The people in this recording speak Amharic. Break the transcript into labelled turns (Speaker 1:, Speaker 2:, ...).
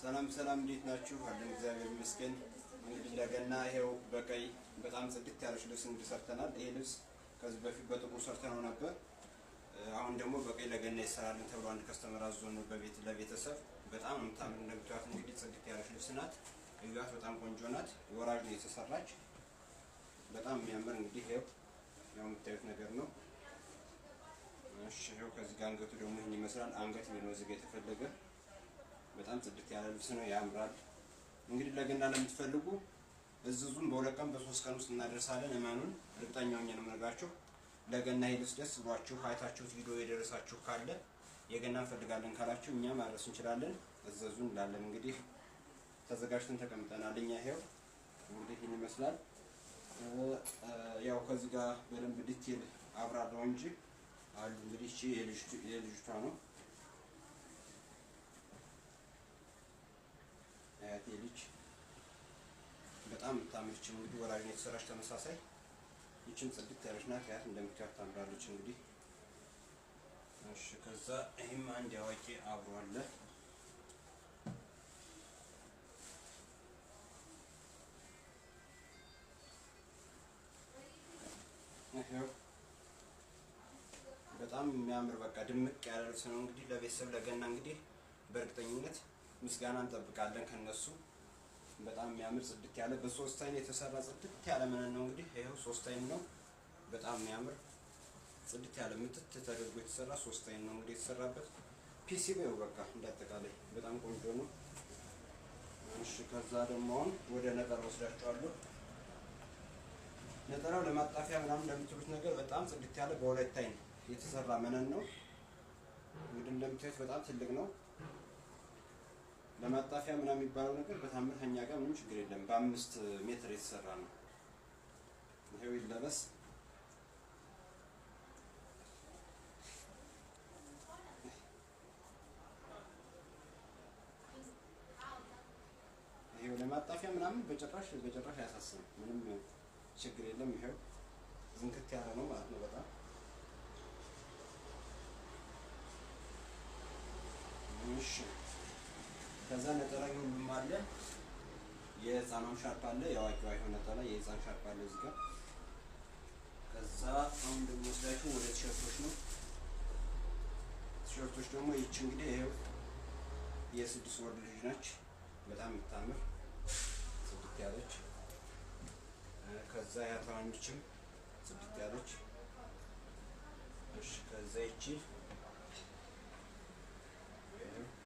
Speaker 1: ሰላም እንዴት ናችሁ? አለን እግዚአብሔር ይመስገን። እንግዲህ ለገና ይሄው በቀይ በጣም ጽድት ያለች ልብስ እንዲሰርተናል። ይሄ ልብስ ከዚህ በፊት በጥቁር ሰርተነው ነበር። አሁን ደግሞ በቀይ ለገና ይሰራልን ተብሎ አንድ ከስተመር አዞን ነው ለቤተሰብ በጣም የምታምር እንደምታዩት እንግዲህ ጽድት ያለች ልብስ ናት። እዩዋት፣ በጣም ቆንጆ ናት። ወራጅ ነው የተሰራች። በጣም የሚያምር እንግዲህ ይሄው ያው የምታዩት ነገር ነው። እሺ ይሄው ከዚህ ጋር አንገቱ ደግሞ ይሄን ይመስላል። አንገት ነው እዚህ ጋር የተፈለገ በጣም ጽድት ያለ ልብስ ነው፣ ያምራል። እንግዲህ ለገና ለምትፈልጉ እዝዙን በሁለት ቀን በሶስት ቀን ውስጥ እናደርሳለን። እመኑን፣ እርግጠኛ ሆኜ ነው የምነግራችሁ። ለገና ይሄ ልብስ ደስ ብሏችሁ አይታችሁት ቪዲዮ የደረሳችሁ ካለ የገና እንፈልጋለን ካላችሁ እኛ ማድረስ እንችላለን። እዘዙን እንላለን። እንግዲህ ተዘጋጅተን ተቀምጠናል። እኛ ይሄው እንግዲህ ይሄን ይመስላል። ያው ከዚህ ጋር በደንብ ዲቴል አብራራው እንጂ አሉ እንግዲህ እቺ የልጅቷ ነው። አያቴ ልጅ በጣም የምታምርች እንግዲህ ወራጅ ነው የተሰራች ተመሳሳይ። ይቺም ጽድት ያለች ናት። ያት እንደምታዩት ታምራለች እንግዲህ። እሺ ከዛ ይሄም አንድ ያዋቂ አብሮ አለ። ይሄው በጣም የሚያምር በቃ ድምቅ ያለ ልብስ ነው እንግዲህ ለቤተሰብ ለገና እንግዲህ በእርግጠኝነት ምስጋና እንጠብቃለን ከነሱ። በጣም የሚያምር ጽድት ያለ በሶስት አይን የተሰራ ጽድት ያለ ምን ነው እንግዲህ ይሄው ሶስት አይን ነው። በጣም የሚያምር ጽድት ያለ ምትት ተደርጎ የተሰራ ሶስት አይን ነው እንግዲህ የተሰራበት። ፒሲቢው በቃ እንዳጠቃላይ በጣም ቆንጆ ነው። እሺ ከዛ ደግሞ ወደ ነጠላ ወስዳቸዋለሁ። ነጠላው ለማጣፊያ ምናምን እንደምትሉት ነገር በጣም ጽድት ያለ በሁለት አይን የተሰራ መነን ነው። እንግዲህ እንደምታዩት በጣም ትልቅ ነው። ለማጣፊያ ምናምን የሚባለው ነገር በታምር ከኛ ጋር ምንም ችግር የለም። በ5 ሜትር የተሰራ ነው። ይሄው ይለበስ። ይሄው ለማጣፊያ ምናምን በጭራሽ አያሳስብም። ምንም ችግር የለም። ይሄው ዝንክት ያለ ነው ማለት ነው በጣም እሺ። ከዛ ነጠላ ሁሉም አለ። የህፃኗም ሻርፕ አለ፣ የአዋቂዋ የሆነ ነጠላ የህፃን ሻርፕ አለ እዚህ ጋር። ከዛ አሁን ደግሞ ወስዳችሁ ወደ ቲሸርቶች ነው። ቲሸርቶች ደግሞ ይቺ እንግዲህ ይሄው የ6 ወር ልጅ ነች። በጣም የምታምር ጽድት ያለች። ከዛ ያታዋንችም ጽድት ያለች። እሺ ከዛ ይቺ